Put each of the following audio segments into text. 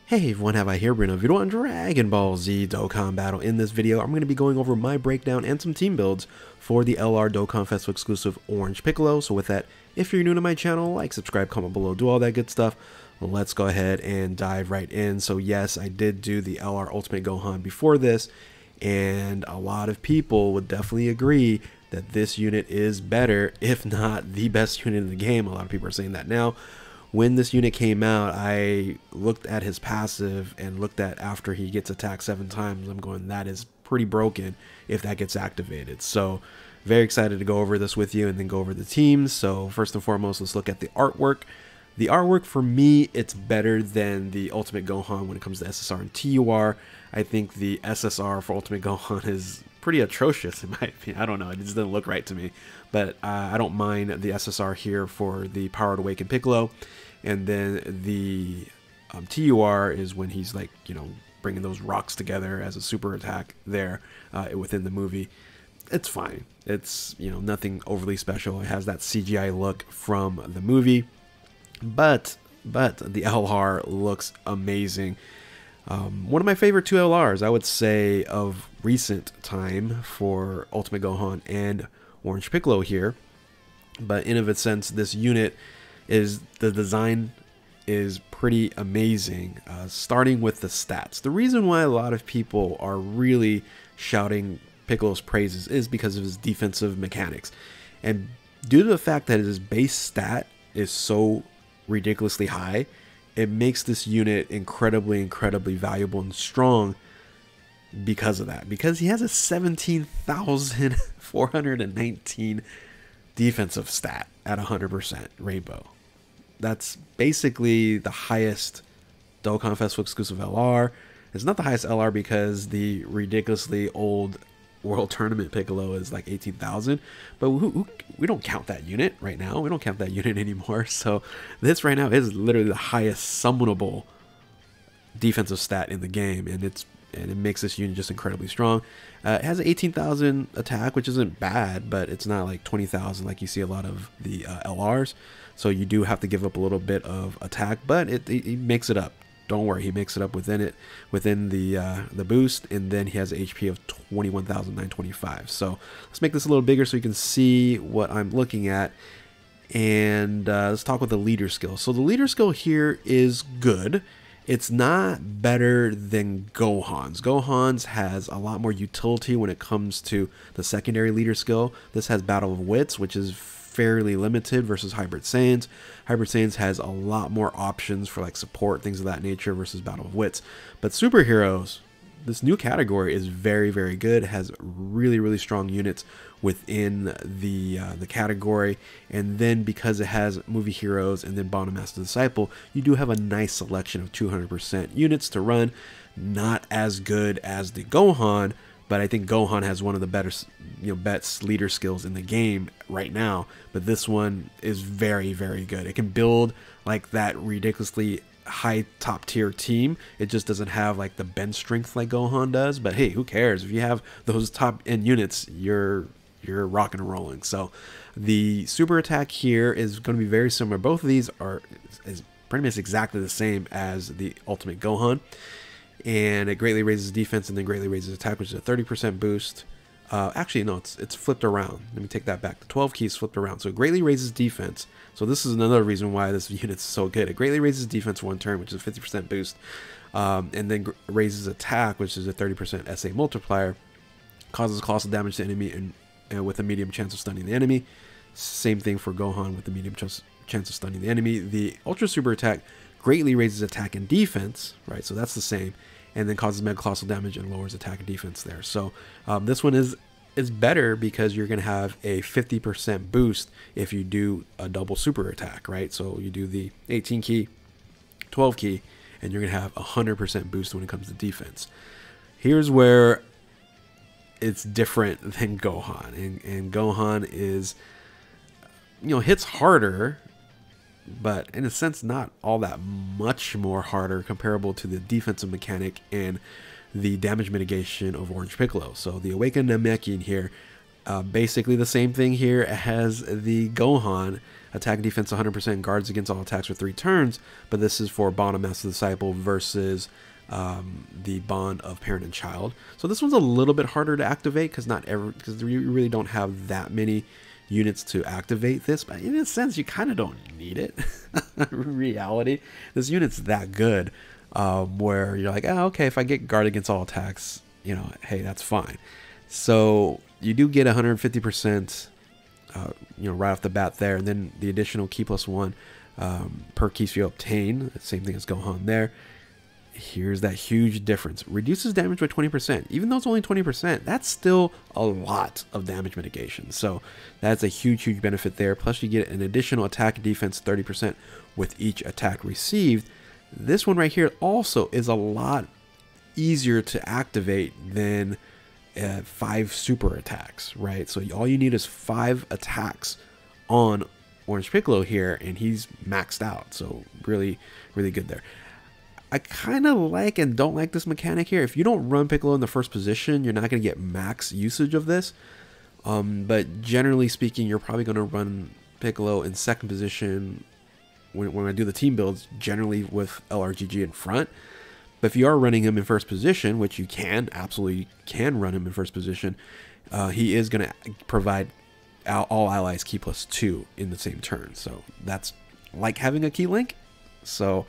Hey everyone, have I here bringing a video on Dragon Ball Z Dokkan Battle. In this video, I'm going to be going over my breakdown and some team builds for the LR Dokkan Festival exclusive Orange Piccolo. So with that, if you're new to my channel, like, subscribe, comment below, do all that good stuff. Well, let's go ahead and dive right in. So yes, I did do the LR Ultimate Gohan before this, and a lot of people would definitely agree that this unit is better, if not the best unit in the game. A lot of people are saying that now. When this unit came out, I looked at his passive and looked at after he gets attacked 7 times. I'm going, that is pretty broken if that gets activated. So very excited to go over this with you and then go over the teams. So first and foremost, let's look at the artwork. The artwork for me, it's better than the Ultimate Gohan when it comes to SSR and TUR. I think the SSR for Ultimate Gohan is pretty atrocious in my opinion. I don't know, it just doesn't look right to me. But I don't mind the SSR here for the Powered Awaken Piccolo. And then the TUR is when he's like, you know, bringing those rocks together as a super attack there within the movie. It's fine. It's, you know, nothing overly special. It has that CGI look from the movie. But the LR looks amazing. One of my favorite 2 LRs, I would say, of recent time for Ultimate Gohan and Orange Piccolo here. But in of its sense, this unit is, the design is pretty amazing, starting with the stats. The reason why a lot of people are really shouting Piccolo's praises is because of his defensive mechanics. And due to the fact that his base stat is so ridiculously high, it makes this unit incredibly valuable and strong because of that. Because he has a 17,419 defensive stat at 100% Rainbow. That's basically the highest Dokkan Festival exclusive LR. It's not the highest LR because the ridiculously old World Tournament Piccolo is like 18,000, but we don't count that unit right now. We don't count that unit anymore. So this right now is literally the highest summonable defensive stat in the game, and it makes this unit just incredibly strong. It has an 18,000 attack, which isn't bad, but it's not like 20,000 like you see a lot of the LRs. So you do have to give up a little bit of attack, but he makes it up. Don't worry, he makes it up within the boost, and then he has an HP of 21,925. So let's make this a little bigger so you can see what I'm looking at. And let's talk with the leader skill. So the leader skill here is good. It's not better than Gohan's. Gohan's has a lot more utility when it comes to the secondary leader skill. This has Battle of Wits, which is fairly limited versus Hybrid Saiyans. Hybrid Saiyans has a lot more options for like support, things of that nature versus Battle of Wits. But superheroes, this new category is very good. It has really strong units within the category, and then because it has movie heroes and then Bottom Master Disciple, you do have a nice selection of 200% units to run. Not as good as the Gohan, but I think Gohan has one of the better, best leader skills in the game right now. But this one is very good. It can build like that ridiculously high top tier team. It just doesn't have like the bench strength like Gohan does. But hey, who cares? If you have those top end units, you're rocking and rolling. So the super attack here is going to be very similar. Both of these is pretty much exactly the same as the Ultimate Gohan. And it greatly raises defense and then greatly raises attack, which is a 30% boost. Actually, no, it's flipped around. Let me take that back. The 12 key is flipped around. So it greatly raises defense. So this is another reason why this unit's so good. It greatly raises defense 1 turn, which is a 50% boost. And then raises attack, which is a 30% SA multiplier. Causes colossal damage to enemy and with a medium chance of stunning the enemy. Same thing for Gohan with the medium chance of stunning the enemy. The Ultra Super Attack greatly raises attack and defense, right? So that's the same, and then causes mega colossal damage and lowers attack and defense there. So this one is better because you're going to have a 50% boost if you do a double super attack, right? So you do the 18 key, 12 key, and you're going to have 100% boost when it comes to defense. Here's where it's different than Gohan, and Gohan is, hits harder, but in a sense not all that much more harder comparable to the defensive mechanic and the damage mitigation of Orange Piccolo. So the Awakened Namekian here, Basically the same thing here as the Gohan. Attack and defense 100%, guards against all attacks for 3 turns, but this is for Bond of Master Disciple versus the bond of parent and child. So this one's a little bit harder to activate because you really don't have that many units to activate this, but in a sense you kind of don't need it. In reality, this unit's that good where you're like, oh, okay, if I get guard against all attacks, you know, hey, that's fine. So you do get 150%, you know, right off the bat there, and then the additional key +1 per keys you obtain. Same thing as Gohan there. Here's that huge difference. Reduces damage by 20%. Even though it's only 20%, that's still a lot of damage mitigation. So that's a huge, huge benefit there. Plus you get an additional attack and defense 30% with each attack received. This one right here also is a lot easier to activate than 5 super attacks, right? So all you need is 5 attacks on Orange Piccolo here, and he's maxed out. So really, really good there. I kind of like and don't like this mechanic here. If you don't run Piccolo in the first position, you're not going to get max usage of this. But generally speaking, you're probably going to run Piccolo in second position when I do the team builds, generally with LRGG in front. But if you are running him in first position, which you absolutely can run him in first position, he is going to provide all allies key +2 in the same turn. So that's like having a key link. So...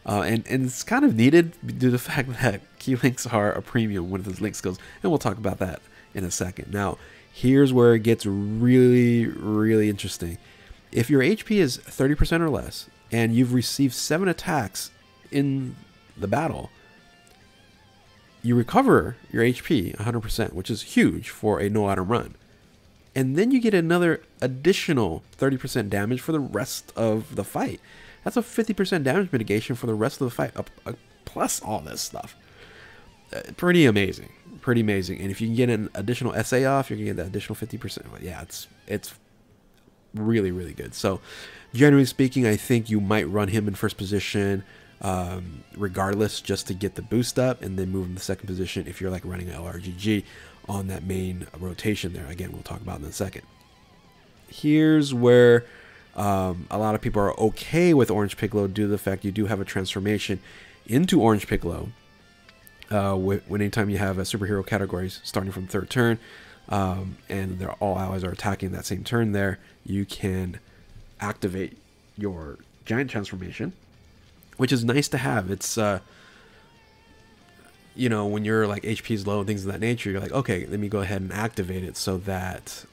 and it's kind of needed due to the fact that key links are a premium with his link skills, and we'll talk about that in a second. Now, here's where it gets really, really interesting. If your HP is 30% or less, and you've received 7 attacks in the battle, you recover your HP 100%, which is huge for a no-item run. And then you get another additional 30% damage for the rest of the fight. That's a 50% damage mitigation for the rest of the fight, plus all this stuff. Pretty amazing. Pretty amazing. And if you can get an additional SA off, you're going to get that additional 50%. Yeah, it's really, really good. So, generally speaking, I think you might run him in first position regardless, just to get the boost up, and then move him to second position if you're like running an LRGG on that main rotation there. Again, we'll talk about in a second. Here's where... a lot of people are okay with Orange Piccolo due to the fact you do have a transformation into Orange Piccolo when anytime you have a superhero categories starting from third turn, and all allies are attacking that same turn there, you can activate your giant transformation, which is nice to have. It's you know, when you're like HP is low and things of that nature, you're like, okay, let me go ahead and activate it so that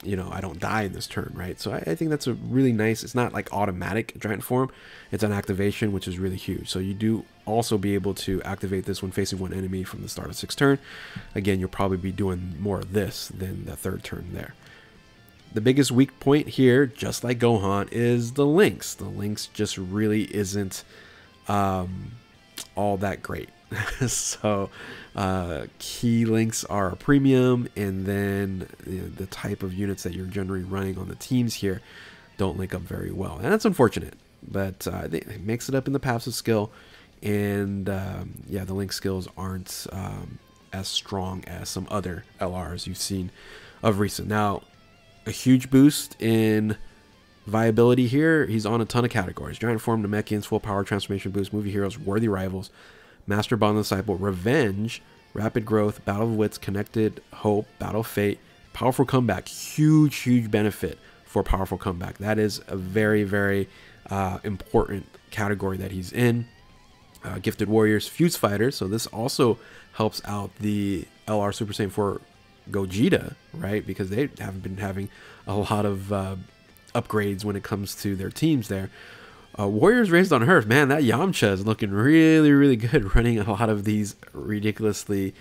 you know, I don't die in this turn, right? So I think that's a really nice, it's not like automatic giant form, it's an activation, which is really huge. So you do also be able to activate this when facing one enemy from the start of 6th turn. Again, you'll probably be doing more of this than the 3rd turn there. The biggest weak point here, just like Gohan, is the links. The links just really isn't all that great. So key links are a premium, and then the type of units that you're generally running on the teams here don't link up very well, and that's unfortunate, but it makes it up in the passive skill, and yeah, the link skills aren't as strong as some other LRs you've seen of recent. Now, a huge boost in viability here. He's on a ton of categories: Giant Form, Namekians, Full Power, Transformation Boost, Movie Heroes, Worthy Rivals, Master Bond Disciple, Revenge, Rapid Growth, Battle of Wits, Connected, Hope, Battle of Fate, Powerful Comeback. Huge, huge benefit for Powerful Comeback. That is a very, very important category that he's in. Gifted Warriors, Fuse Fighters. So this also helps out the LR Super Saiyan 4 Gogeta, right? Because they haven't been having a lot of upgrades when it comes to their teams there. Warriors Raised on Earth, man, that Yamcha is looking really, really good, running a lot of these ridiculously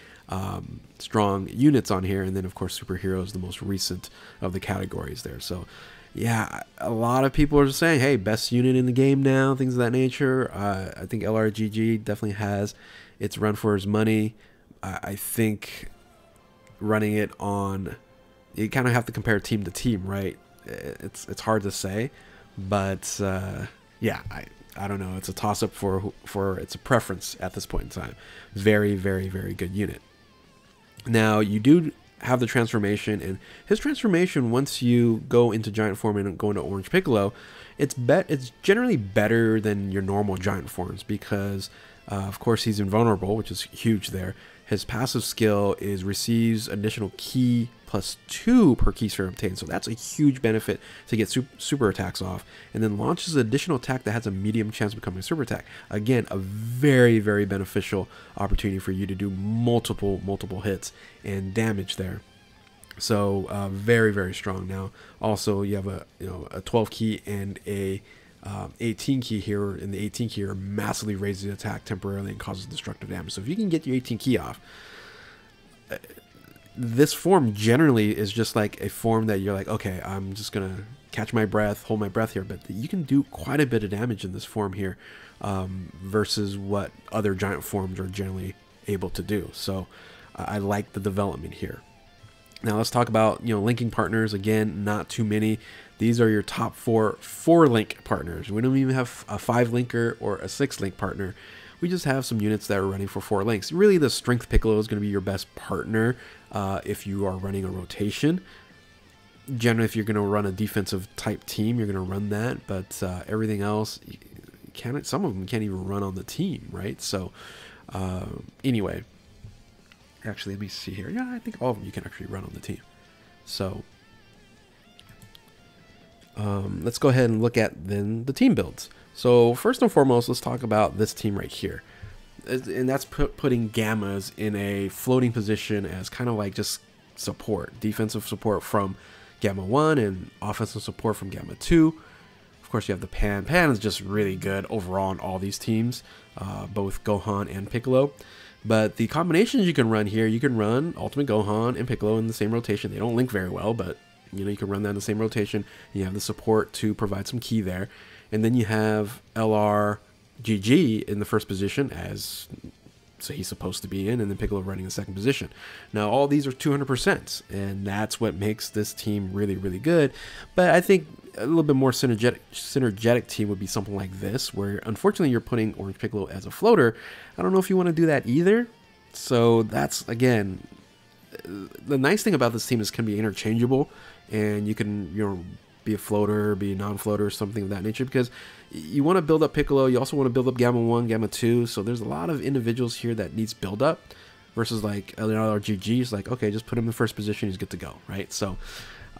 strong units on here. And then, of course, Superheroes, the most recent of the categories there. So, yeah, a lot of people are just saying, hey, best unit in the game now, things of that nature. I think LRGG definitely has its run for its money. I think running it on, you kind of have to compare team to team, right? It's hard to say, but yeah, I don't know. It's a toss-up for it's a preference at this point in time. Very, very, very good unit. Now, you do have the transformation, and his transformation, once you go into giant form and go into orange Piccolo, it's generally better than your normal giant forms because of course he's invulnerable, which is huge there. His passive skill is receives additional ki +2 per ki sphere obtained, so that's a huge benefit to get super attacks off, and then launches an additional attack that has a medium chance of becoming a super attack. Again, a very, very beneficial opportunity for you to do multiple hits and damage there. So very, very strong. Now also you have a 12 key and a 18 key here, and the 18 key massively raises the attack temporarily and causes destructive damage. So if you can get your 18 key off, this form generally is just like a form that you're like, okay, I'm just gonna catch my breath, hold my breath here, but you can do quite a bit of damage in this form here versus what other giant forms are generally able to do. So I like the development here. Now let's talk about linking partners. Again, not too many. These are your top 4 link partners. We don't even have a 5 linker or a 6 link partner. We just have some units that are running for 4 links. Really, the Strength Piccolo is going to be your best partner if you are running a rotation. Generally, if you're going to run a defensive type team, you're going to run that. But everything else, some of them can't even run on the team, right? So anyway, actually, let me see here. Yeah, I think all of them you can actually run on the team. So let's go ahead and look at then the team builds. So first and foremost, let's talk about this team right here. And that's putting Gammas in a floating position as kind of like just support, defensive support from Gamma 1 and offensive support from Gamma 2. Of course, you have the Pan. Pan is just really good overall on all these teams, both Gohan and Piccolo. But the combinations you can run here, you can run Ultimate Gohan and Piccolo in the same rotation. They don't link very well, but you can run that in the same rotation. You have the support to provide some ki there. And then you have LRGG in the first position, so he's supposed to be in, and then Piccolo running the second position. Now, all these are 200%, and that's what makes this team really, really good. But I think a little bit more synergetic team would be something like this, where unfortunately you're putting Orange Piccolo as a floater. I don't know if you want to do that either. So that's, again, the nice thing about this team is it can be interchangeable, and you can, be a floater, be a non-floater, something of that nature, because you want to build up Piccolo. You also want to build up Gamma 1, Gamma 2. So there's a lot of individuals here that needs build up versus like LRGG is like, okay, just put him in the first position, he's good to go, right? So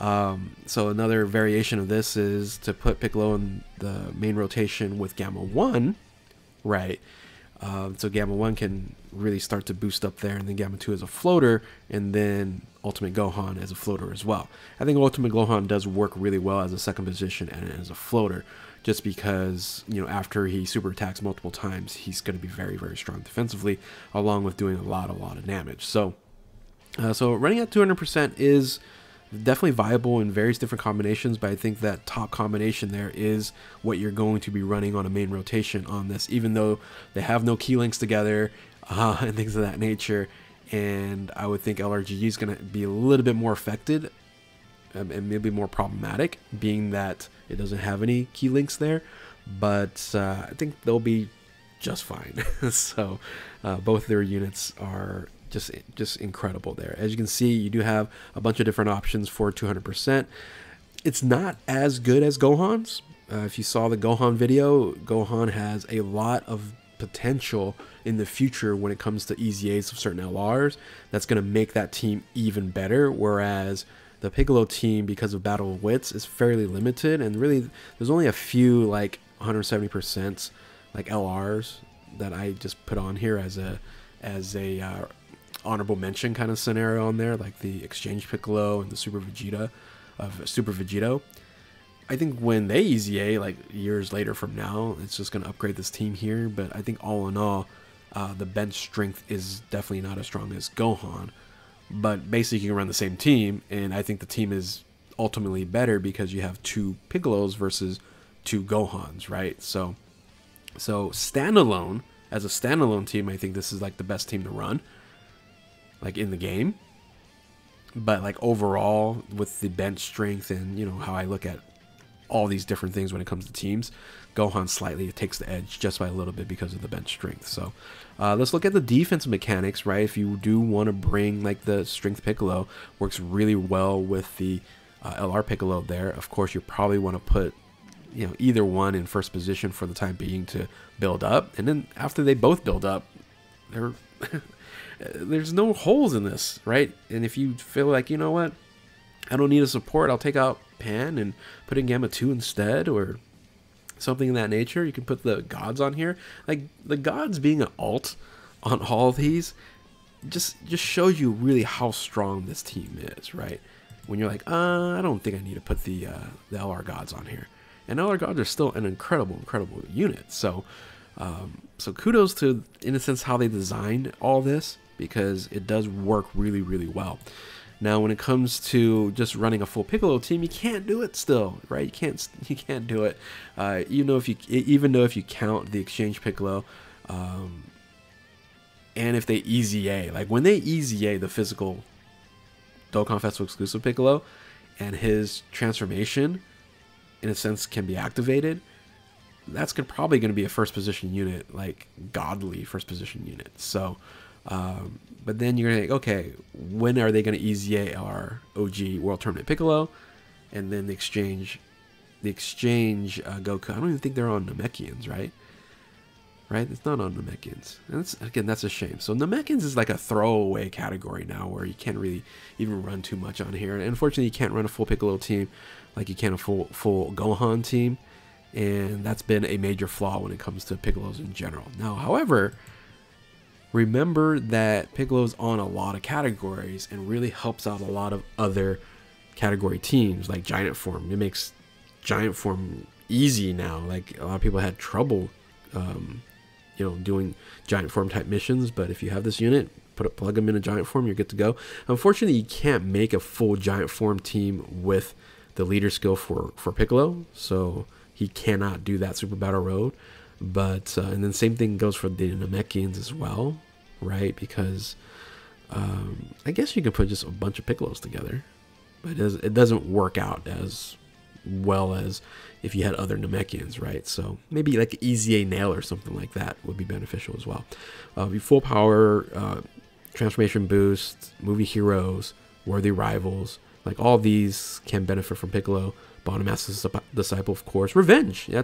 so another variation of this is to put Piccolo in the main rotation with Gamma 1, right? So Gamma 1 can really start to boost up there, and then Gamma 2 as a floater, and then Ultimate Gohan as a floater as well. I think Ultimate Gohan does work really well as a second position and as a floater, just because, after he super attacks multiple times, he's going to be very, very strong defensively, along with doing a lot of damage. So, so running at 200% is definitely viable in various different combinations, but I think that top combination there is what you're going to be running on a main rotation on this, even though they have no key links together and things of that nature. And I would think LRGG is going to be a little bit more affected and maybe more problematic, being that it doesn't have any key links there, but I think they'll be just fine. So both their units are just incredible there. As you can see, you do have a bunch of different options for 200%. It's not as good as Gohan's. If you saw the Gohan video, Gohan has a lot of potential in the future when it comes to EZAs of certain LRs. That's going to make that team even better, whereas the Piccolo team, because of Battle of Wits, is fairly limited, and really there's only a few like 170% like LRs that I just put on here as a honorable mention kind of scenario on there, like the Exchange Piccolo and the Super Vegito. I think when they EZA, like years later from now, it's just going to upgrade this team here. But I think all in all, the bench strength is definitely not as strong as Gohan. But basically, you can run the same team, and I think the team is ultimately better because you have 2 Piccolos versus 2 Gohans, right? So standalone, as a standalone team, I think this is like the best team to run, like in the game. But like overall, with the bench strength and how I look at all these different things when it comes to teams. Gohan slightly takes the edge just by a little bit because of the bench strength. So let's look at the defense mechanics, right? If you do want to bring like the strength Piccolo, works really well with the LR Piccolo there. Of course, you probably want to put, you know, either one in first position for the time being to build up, and then after they both build up, there's no holes in this, right? And if you feel like, you know what, I don't need a support, I'll take out Pan and put in Gamma 2 instead, or something in that nature. You can put the gods on here. Like the gods being an alt on all of these just shows you really how strong this team is, right? When you're like, I don't think I need to put the LR gods on here. And LR gods are still an incredible unit. So so kudos to, in a sense, how they designed all this, because it does work really well. Now, when it comes to just running a full Piccolo team, you can't do it still, right? You can't do it. Even though if you count the exchange Piccolo, and if they EZA, like when they EZA the physical Dokkan Festival exclusive Piccolo, and his transformation, in a sense, can be activated, that's probably going to be a first position unit, like godly first position unit. So. But then you're gonna think, okay, when are they gonna EZA our OG World Tournament Piccolo, and then the exchange Goku? I don't even think they're on Namekians, right? Right? It's not on Namekians, and that's a shame. So Namekians is like a throwaway category now, where you can't really even run too much on here. And unfortunately, you can't run a full Piccolo team like you can a full Gohan team, and that's been a major flaw when it comes to Piccolos in general. Now, however, remember that Piccolo's on a lot of categories and really helps out a lot of other category teams, like Giant Form. It makes Giant Form easy now. Like, a lot of people had trouble, doing Giant Form type missions, but if you have this unit, plug them in a Giant Form, you're good to go. Unfortunately, you can't make a full Giant Form team with the leader skill for Piccolo, so he cannot do that Super Battle Road. But and then same thing goes for the Namekians as well, right? Because I guess you can put just a bunch of Piccolos together, but it doesn't work out as well as if you had other Namekians, right? So maybe like EZA Nail or something like that would be beneficial as well. Full power, transformation boost, movie heroes, worthy rivals, like all these can benefit from Piccolo. Bottom Master Disciple, of course. Revenge, yeah,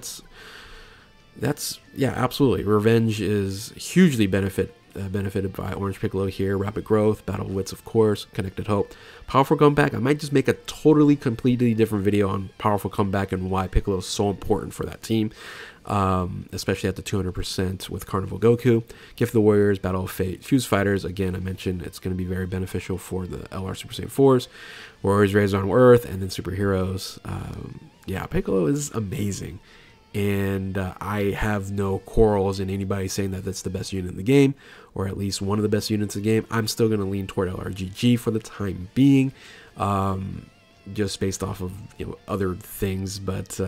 absolutely. Revenge is hugely benefited by Orange Piccolo here. Rapid Growth, Battle Wits, of course, Connected Hope, Powerful Comeback. I might just make a completely different video on Powerful Comeback and why Piccolo is so important for that team, especially at the 200% with Carnival Goku. Gift of the Warriors, Battle of Fate, Fuse Fighters. Again, I mentioned it's going to be very beneficial for the LR Super Saiyan 4s, Warriors Raised on Earth, and then Superheroes. Yeah, Piccolo is amazing. And I have no quarrels in anybody saying that that's the best unit in the game, or at least one of the best units in the game. I'm still going to lean toward LRGG for the time being, just based off of other things. But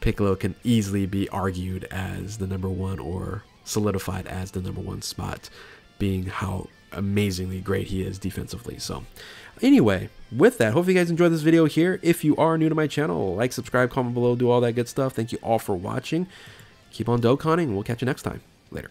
Piccolo can easily be argued as the #1 or solidified as the #1 spot, being how amazingly great he is defensively. So anyway, with that, hopefully you guys enjoyed this video here. If you are new to my channel, like, subscribe, comment below, do all that good stuff. Thank you all for watching. Keep on Dokkaning, and we'll catch you next time. Later.